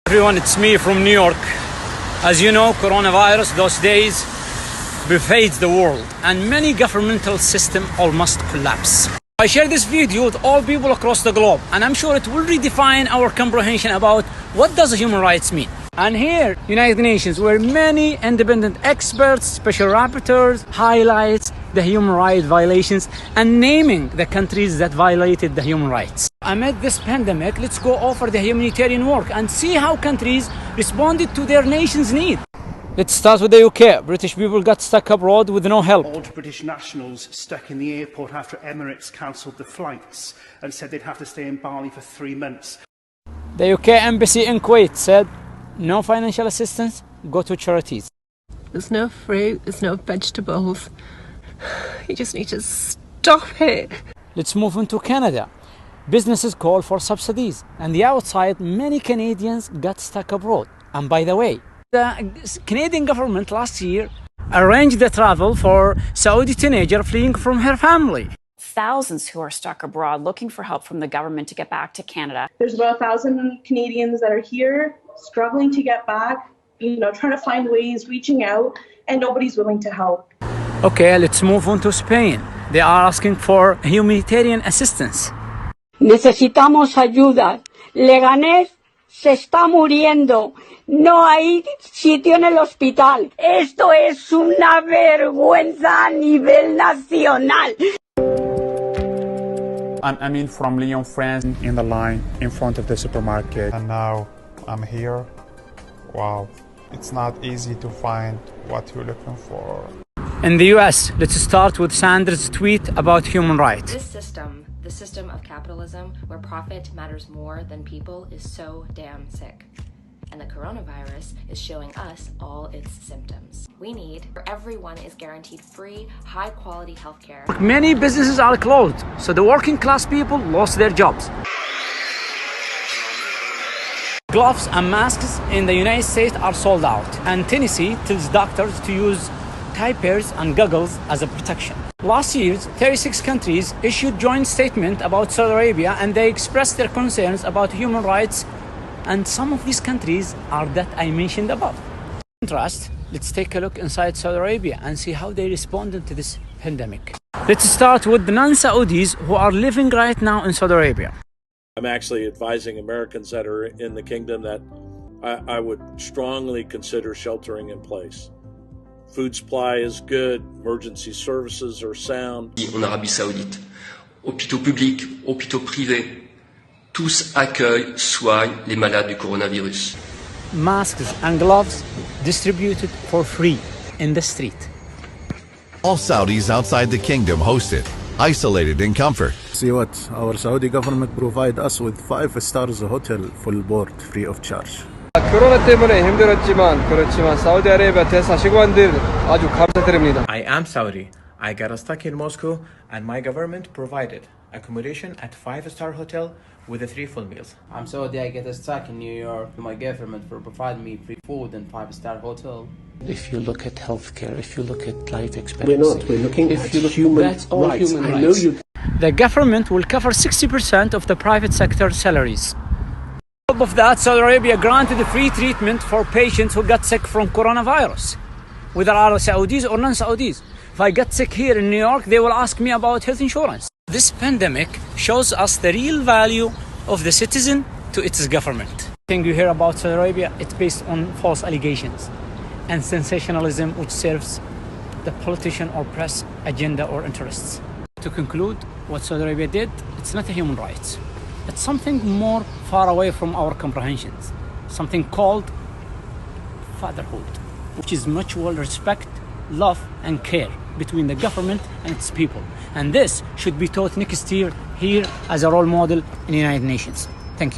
Everyone, it's me from New York. As you know, coronavirus those days pervades the world and many governmental systems almost collapse. I share this video with all people across the globe, and I'm sure it will redefine our comprehension about what does human rights mean. And here, United Nations, where many independent experts, special rapporteurs highlights the human rights violations and naming the countries that violated the human rights. Amid this pandemic, let's go over the humanitarian work and see how countries responded to their nation's need. Let's start with the UK. British people got stuck abroad with no help. Old British nationals stuck in the airport after Emirates cancelled the flights and said they'd have to stay in Bali for 3 months. The UK embassy in Kuwait said, no financial assistance, go to charities. There's no fruit, there's no vegetables. You just need to stop it. Let's move into Canada. Businesses call for subsidies, and the outside, many Canadians got stuck abroad. And by the way, the Canadian government last year arranged the travel for Saudi teenager fleeing from her family. Thousands who are stuck abroad looking for help from the government to get back to Canada. There's about 1,000 Canadians that are here struggling to get back, trying to find ways, reaching out, and nobody's willing to help. Okay, let's move on to Spain. They are asking for humanitarian assistance. Necesitamos ayuda. Leganés se está muriendo. No hay sitio en el hospital. Esto es una vergüenza a nivel nacional. I'm in from Lyon, France, in the line in front of the supermarket. And now I'm here. Wow, it's not easy to find what you're looking for. In the US, let's start with Sandra's tweet about human rights. This system, the system of capitalism where profit matters more than people, is so damn sick. And the coronavirus is showing us all its symptoms. We need where everyone is guaranteed free, high-quality healthcare. Many businesses are closed, so the working class people lost their jobs. Gloves and masks in the United States are sold out, and Tennessee tells doctors to use diapers and goggles as a protection. Last year, 36 countries issued joint statement about Saudi Arabia, and they expressed their concerns about human rights, and some of these countries are that I mentioned above. In contrast, let's take a look inside Saudi Arabia and see how they responded to this pandemic. Let's start with the non-Saudis who are living right now in Saudi Arabia. I'm actually advising Americans that are in the kingdom that I would strongly consider sheltering in place. Food supply is good, emergency services are sound. En Arabie Saoudite, hôpitaux publics, hôpitaux privés, tous accueillent, soignent les malades du coronavirus. Masks and gloves distributed for free in the street. All Saudis outside the kingdom hosted, isolated in comfort. See what our Saudi government provide us with 5 stars hotel full board free of charge. 코로나 때문에 그렇지만 사우디아라비아 대사관들 아주 감사드립니다. I am Saudi. I got stuck in Moscow and my government provided accommodation at 5-star hotel with 3 full meals. I'm Saudi. I get stuck in New York. My government for provide me free food and 5-star hotel. If you look at healthcare, if you look at life expectancy, we're looking at human that's all rights. human I know rights. The government will cover 60% of the private sector salaries. On top of that, Saudi Arabia granted free treatment for patients who got sick from coronavirus, whether are Saudis or non-Saudis. If I get sick here in New York, they will ask me about health insurance. This pandemic shows us the real value of the citizen to its government. Thing you hear about Saudi Arabia, it's based on false allegations and sensationalism which serves the politician or press agenda or interests. To conclude, what Saudi Arabia did, it's not a human rights. It's something more far away from our comprehensions, something called fatherhood, which is mutual respect, love and care between the government and its people. And this should be taught next year here as a role model in the United Nations. Thank you.